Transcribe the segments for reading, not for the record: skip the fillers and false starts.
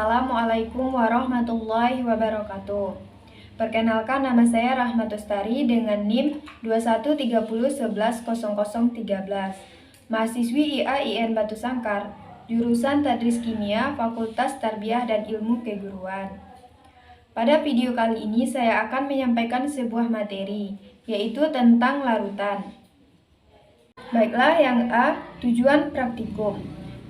Assalamualaikum warahmatullahi wabarakatuh. Perkenalkan, nama saya Rahmat Ustari dengan NIM 2130110013. Mahasiswi IAIN Batu Sangkar, jurusan Tadris Kimia, Fakultas Tarbiyah dan Ilmu Keguruan. Pada video kali ini saya akan menyampaikan sebuah materi, yaitu tentang larutan. Baiklah, yang A, tujuan praktikum.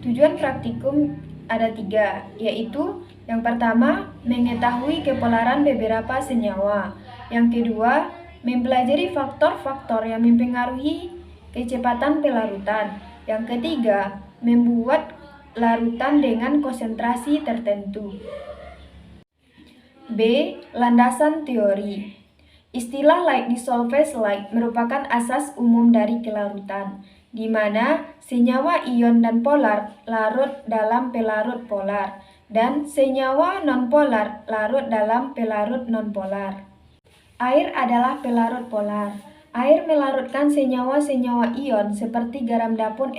Tujuan praktikum ada 3, yaitu yang pertama, mengetahui kepolaran beberapa senyawa. Yang kedua, mempelajari faktor-faktor yang mempengaruhi kecepatan pelarutan. Yang ketiga, membuat larutan dengan konsentrasi tertentu. B. Landasan teori. Istilah like dissolved like merupakan asas umum dari kelarutan, di mana senyawa ion dan polar larut dalam pelarut polar, dan senyawa nonpolar larut dalam pelarut nonpolar. Air adalah pelarut polar. Air melarutkan senyawa-senyawa ion seperti garam dapur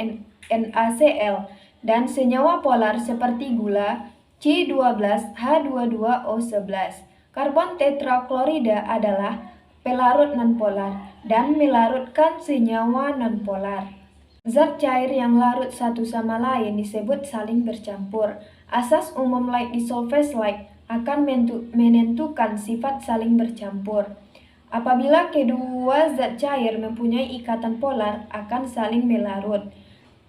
NaCl dan senyawa polar seperti gula C12H22O11. Karbon tetraklorida adalah pelarut nonpolar dan melarutkan senyawa nonpolar. Zat cair yang larut satu sama lain disebut saling bercampur. Asas umum like dissolved like akan menentukan sifat saling bercampur. Apabila kedua zat cair mempunyai ikatan polar, akan saling melarut.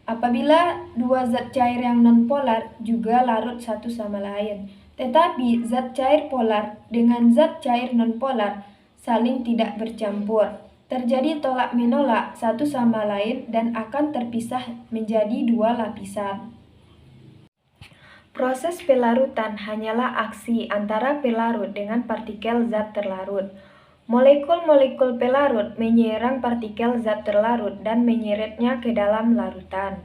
Apabila dua zat cair yang nonpolar juga larut satu sama lain. Tetapi zat cair polar dengan zat cair nonpolar saling tidak bercampur. Terjadi tolak-menolak satu sama lain dan akan terpisah menjadi dua lapisan. Proses pelarutan hanyalah aksi antara pelarut dengan partikel zat terlarut. Molekul-molekul pelarut menyerang partikel zat terlarut dan menyeretnya ke dalam larutan.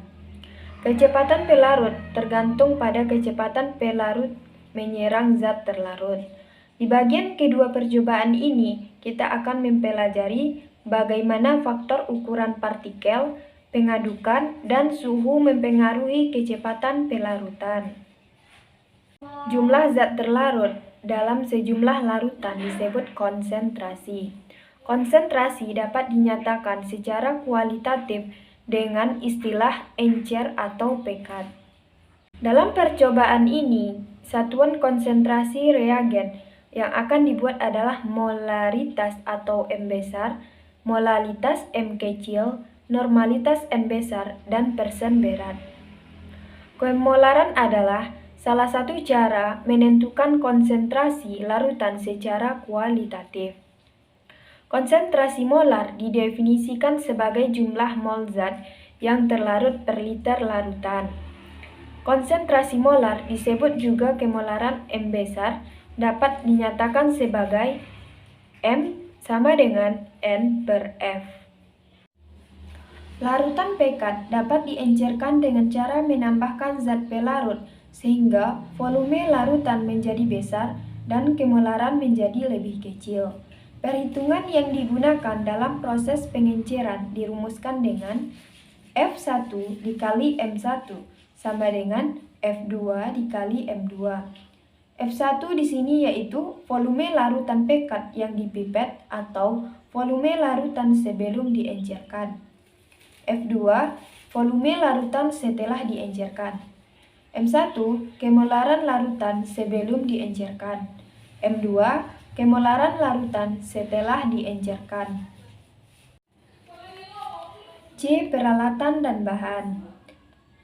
Kecepatan pelarut tergantung pada kecepatan pelarut menyerang zat terlarut. Di bagian kedua percobaan ini, kita akan mempelajari bagaimana faktor ukuran partikel, pengadukan, dan suhu mempengaruhi kecepatan pelarutan. Jumlah zat terlarut dalam sejumlah larutan disebut konsentrasi. Konsentrasi dapat dinyatakan secara kualitatif dengan istilah encer atau pekat. Dalam percobaan ini, satuan konsentrasi reagen yang akan dibuat adalah molaritas atau M besar, molalitas M kecil, normalitas N besar, dan persen berat. Kemolaran adalah salah satu cara menentukan konsentrasi larutan secara kualitatif. Konsentrasi molar didefinisikan sebagai jumlah mol zat yang terlarut per liter larutan. Konsentrasi molar disebut juga kemolaran M besar, dapat dinyatakan sebagai M sama dengan N per F. Larutan pekat dapat diencerkan dengan cara menambahkan zat pelarut sehingga volume larutan menjadi besar dan kemolaran menjadi lebih kecil. Perhitungan yang digunakan dalam proses pengenceran dirumuskan dengan F1 dikali M1 sama dengan F2 dikali M2. F1 di sini yaitu volume larutan pekat yang dipipet atau volume larutan sebelum diencerkan. F2 volume larutan setelah diencerkan. M1 kemolaran larutan sebelum diencerkan. M2 kemolaran larutan setelah diencerkan. C. Peralatan dan bahan.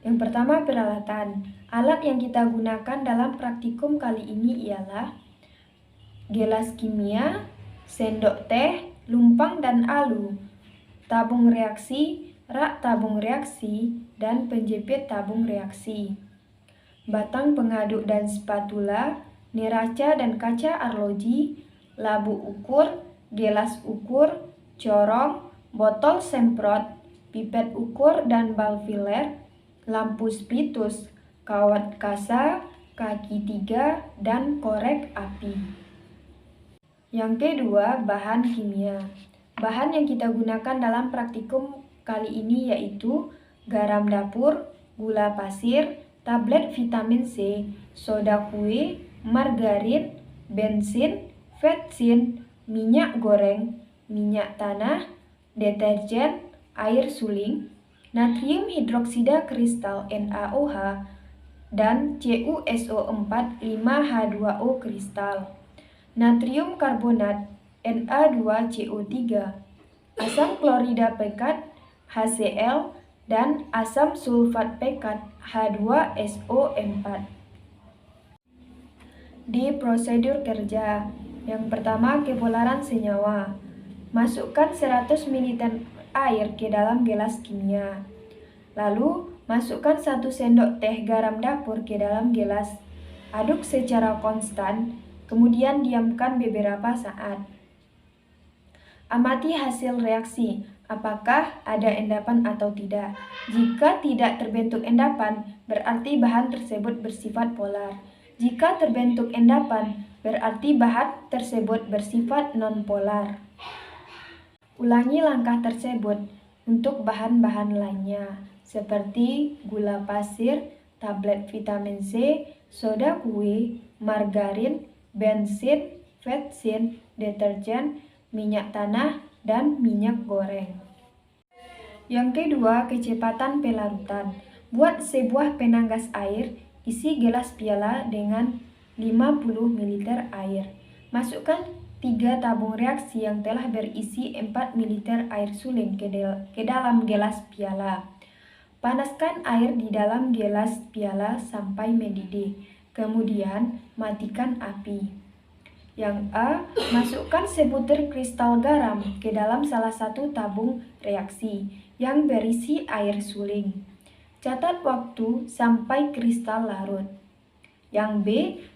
Yang pertama, peralatan. Alat yang kita gunakan dalam praktikum kali ini ialah gelas kimia, sendok teh, lumpang dan alu, tabung reaksi, rak tabung reaksi, dan penjepit tabung reaksi, batang pengaduk dan spatula, neraca dan kaca arloji, labu ukur, gelas ukur, corong, botol semprot, pipet ukur dan bal filler, lampu spitus, kawat kasa, kaki 3, dan korek api. Yang kedua, bahan kimia. Bahan yang kita gunakan dalam praktikum kali ini yaitu garam dapur, gula pasir, tablet vitamin C, soda kue, margarin, bensin, vetsin, minyak goreng, minyak tanah, deterjen, air suling, natrium hidroksida kristal NaOH, dan CuSO4 5H2O kristal, natrium karbonat Na2CO3, asam klorida pekat HCl, dan asam sulfat pekat H2SO4. Di prosedur kerja, yang pertama kepolaran senyawa. Masukkan 100 ml air ke dalam gelas kimia. Lalu, masukkan 1 sendok teh garam dapur ke dalam gelas. Aduk secara konstan, kemudian diamkan beberapa saat. Amati hasil reaksi, apakah ada endapan atau tidak. Jika tidak terbentuk endapan, berarti bahan tersebut bersifat polar. Jika terbentuk endapan, berarti bahan tersebut bersifat non-polar. Ulangi langkah tersebut untuk bahan-bahan lainnya, seperti gula pasir, tablet vitamin C, soda kue, margarin, bensin, vetsin, deterjen, minyak tanah, dan minyak goreng. Yang kedua, kecepatan pelarutan. Buat sebuah penanggas air, isi gelas piala dengan 50 ml air. Masukkan 3 tabung reaksi yang telah berisi 4 ml air suling ke dalam gelas piala. Panaskan air di dalam gelas piala sampai mendidih. Kemudian, matikan api. Yang A, masukkan sebutir kristal garam ke dalam salah satu tabung reaksi yang berisi air suling. Catat waktu sampai kristal larut. Yang B,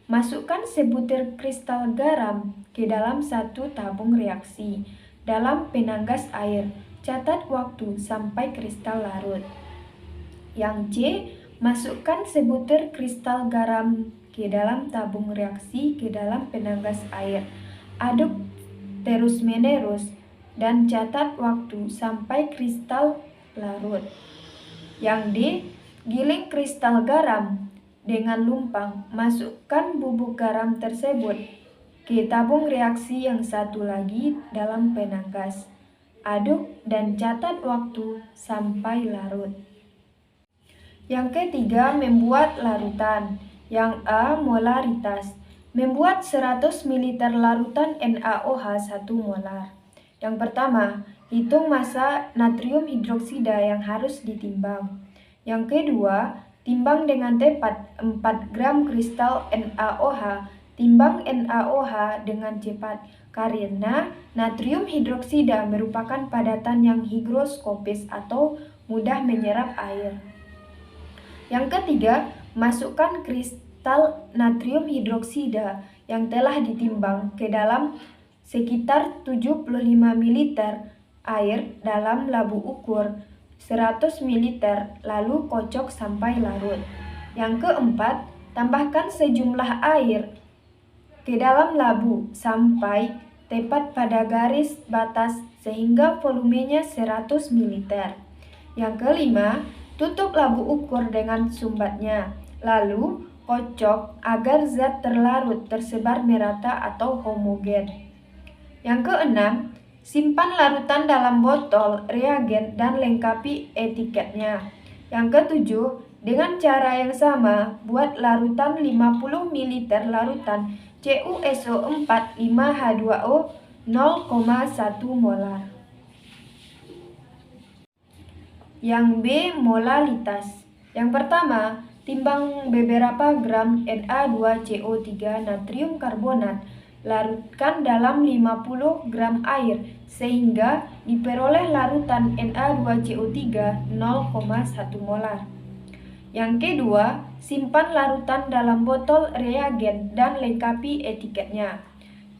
masukkan sebutir kristal garam ke dalam satu tabung reaksi dalam penanggas air. Catat waktu sampai kristal larut. Yang C, masukkan sebutir kristal garam ke dalam tabung reaksi ke dalam penanggas air. Aduk terus-menerus dan catat waktu sampai kristal larut. Yang D, giling kristal garam dengan lumpang. Masukkan bubuk garam tersebut ke tabung reaksi yang satu lagi dalam penanggas. Aduk dan catat waktu sampai larut. Yang ketiga, membuat larutan. Yang A, molaritas. Membuat 100 ml larutan NaOH 1 molar. Yang pertama, hitung massa natrium hidroksida yang harus ditimbang. Yang kedua, timbang dengan tepat 4 gram kristal NaOH. Timbang NaOH dengan cepat, karena natrium hidroksida merupakan padatan yang higroskopis atau mudah menyerap air. Yang ketiga, masukkan kristal natrium hidroksida yang telah ditimbang ke dalam sekitar 75 ml air dalam labu ukur 100 ml, lalu kocok sampai larut. Yang keempat, tambahkan sejumlah air ke dalam labu sampai tepat pada garis batas sehingga volumenya 100 ml. Yang kelima, tutup labu ukur dengan sumbatnya, lalu kocok agar zat terlarut tersebar merata atau homogen. Yang keenam, simpan larutan dalam botol reagen dan lengkapi etiketnya. Yang ketujuh, dengan cara yang sama, buat larutan 50 ml larutan CuSO4 5H2O 0,1 molar. Yang B, molalitas. Yang pertama, timbang beberapa gram Na2CO3 natrium karbonat, larutkan dalam 50 gram air sehingga diperoleh larutan Na2CO3 0,1 molar. Yang kedua, simpan larutan dalam botol reagen dan lengkapi etiketnya.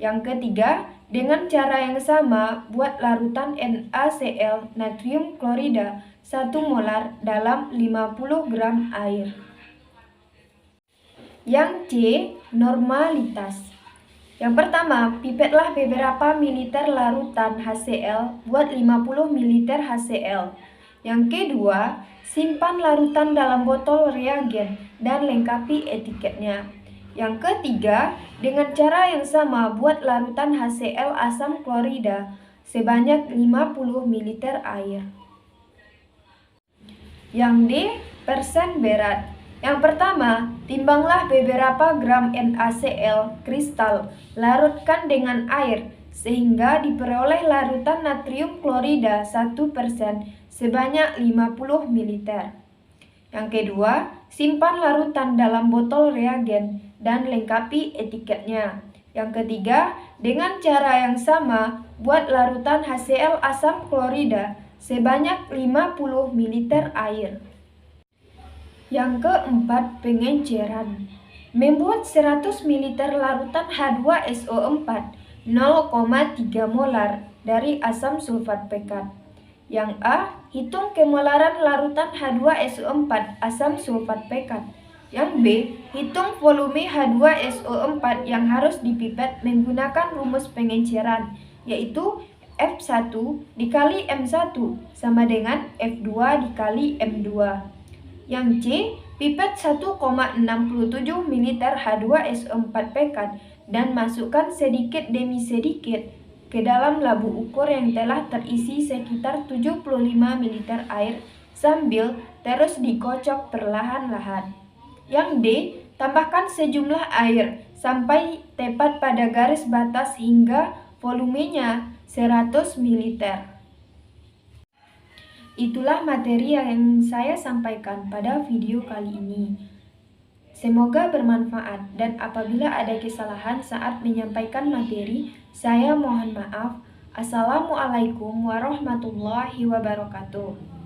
Yang ketiga, dengan cara yang sama, buat larutan NaCl natrium klorida 1 molar dalam 50 gram air. Yang C, normalitas. Yang pertama, pipetlah beberapa mililiter larutan HCl buat 50 ml HCl. Yang kedua, simpan larutan dalam botol reagen dan lengkapi etiketnya. Yang ketiga, dengan cara yang sama buat larutan HCl asam klorida sebanyak 50 ml air. Yang D, persen berat. Yang pertama, timbanglah beberapa gram NaCl kristal, larutkan dengan air sehingga diperoleh larutan natrium klorida 1% sebanyak 50 ml. Yang kedua, simpan larutan dalam botol reagen dan lengkapi etiketnya. Yang ketiga, dengan cara yang sama, buat larutan HCl asam klorida sebanyak 50 ml air. Yang keempat, pengenceran. Membuat 100 ml larutan H2SO4 0,3 molar dari asam sulfat pekat. Yang A, hitung kemolaran larutan H2SO4 asam sulfat pekat. Yang B, hitung volume H2SO4 yang harus dipipet menggunakan rumus pengenceran, yaitu F1 dikali M1 sama dengan F2 dikali M2. Yang C, pipet 1,67 ml H2SO4 pekat dan masukkan sedikit demi sedikit ke dalam labu ukur yang telah terisi sekitar 75 ml air sambil terus dikocok perlahan-lahan. Yang D, tambahkan sejumlah air sampai tepat pada garis batas hingga volumenya 100 ml. Itulah materi yang saya sampaikan pada video kali ini. Semoga bermanfaat dan apabila ada kesalahan saat menyampaikan materi, saya mohon maaf. Assalamualaikum warahmatullahi wabarakatuh.